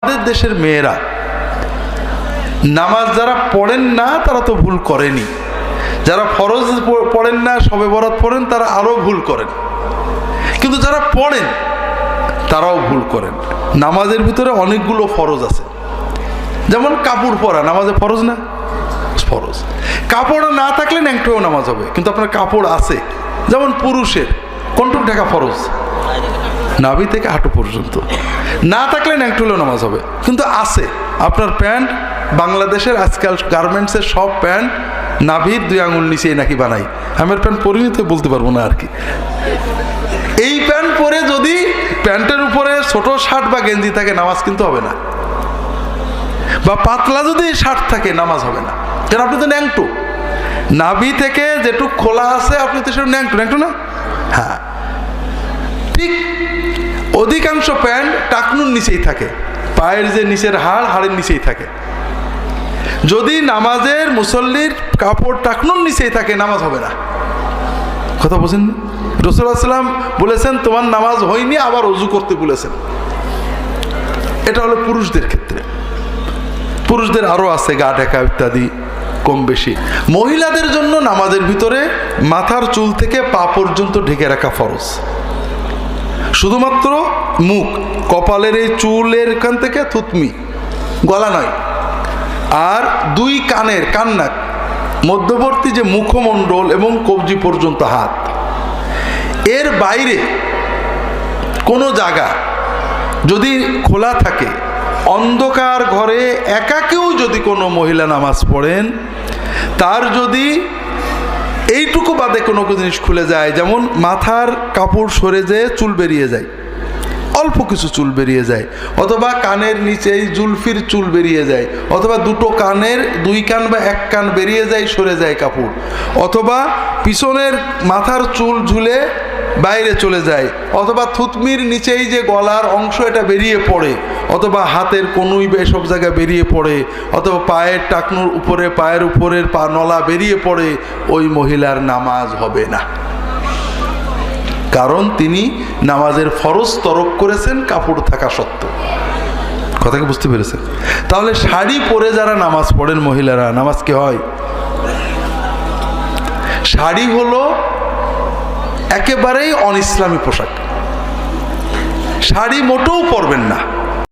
আমাদের দেশের মেয়েরা নামাজ যারা পড়েন না তারা তো ভুল করেনি, যারা ফরজ পড়েন না, শবে বরাত পড়েন, তারা আরও ভুল করেন। কিন্তু যারা পড়েন তারাও ভুল করেন। নামাজের ভিতরে অনেকগুলো ফরজ আছে, যেমন কাপড় পরা নামাজে ফরজ না? ফরজ। কাপড় না থাকলে ন্যাংটোও নামাজ হবে, কিন্তু আপনার কাপড় আছে। যেমন পুরুষের কোনটুক ঢাকা ফরজ? নাভি থেকে হাঁটু পর্যন্ত। না থাকলে ন্যাংটোলেও নামাজ হবে, কিন্তু আছে। আপনার প্যান্ট, বাংলাদেশের আজকাল গার্মেন্টসের সব প্যান্ট নাভির 2 আঙুল নিচে নাকি বানাই। আমার প্যান্ট পরিনি তো বলতে পারবো না আর কি। এই প্যান্ট পরে যদি প্যান্টের উপরে ছোট শার্ট বা গেঞ্জি থাকে নামাজ কিন্তু হবে না, বা পাতলা যদি শার্ট থাকে নামাজ হবে না, কারণ আপনি তো ন্যাংটো। নাভি থেকে যেটুক খোলা আছে আপনি তো সেটা ন্যাংটো না? হ্যাঁ, ঠিক অধিকাংশ প্যান্ট টাকনুর নিচেই থাকে, পায়ের যে নিচের হাড়ের নিচেই থাকে। যদি নামাজের মুসল্লির কাপড় টাকনুর নিচেই থাকে নামাজ হবে না। কথা বলছেন? রাসূলুল্লাহ সাল্লাল্লাহু আলাইহি ওয়াসাল্লাম বলেছেন তোমার নামাজ হয়নি, আবার ওযু করতে বলেছেন। এটা হলো পুরুষদের ক্ষেত্রে। পুরুষদের আরও আছে গা ঢাকা ইত্যাদি কম বেশি। মহিলাদের জন্য নামাজের ভিতরে মাথার চুল থেকে পা পর্যন্ত ঢেকে রাখা ফরজ। শুধুমাত্র মুখ, কপালের এই চুলের এখান থেকে থুতমি, গলা নয়। আর 2 কানের কান্নাক মধ্যবর্তী যে মুখমণ্ডল এবং কবজি পর্যন্ত হাত, এর বাইরে কোনো জায়গা যদি খোলা থাকে, অন্ধকার ঘরে একাকেও যদি কোনো মহিলা নামাজ পড়েন, তার যদি এইটুকু বাদে কোনো জিনিস খুলে যায়, যেমন মাথার কাপড় সরে যেয়ে চুল বেরিয়ে যায়, অল্প কিছু চুল বেরিয়ে যায়, অথবা কানের নিচেই জুলফির চুল বেরিয়ে যায়, অথবা 2 কানের 2 কান বা 1 কান বেরিয়ে যায়, সরে যায় কাপড়, অথবা পিছনের মাথার চুল ঝুলে বাইরে চলে যায়, অথবা থুতমির নিচেই যে গলার অংশ এটা বেরিয়ে পড়ে, অথবা হাতের কনুই এসব জায়গায় বেরিয়ে পড়ে, অথবা পায়ের টাকনুর উপরে, পায়ের উপরের পা নলা বেরিয়ে পড়ে, ওই মহিলার নামাজ হবে না। কারণ তিনি নামাজের ফরজ তরক করেছেন কাপড় থাকা সত্ত্বেও। কথাকে বুঝতে পেরেছেন? তাহলে শাড়ি পরে যারা নামাজ পড়েন মহিলারা, নামাজ কি হয়? শাড়ি হলো একেবারেই অন ইসলামী পোশাক। শাড়ি মোটেও পরবেন না।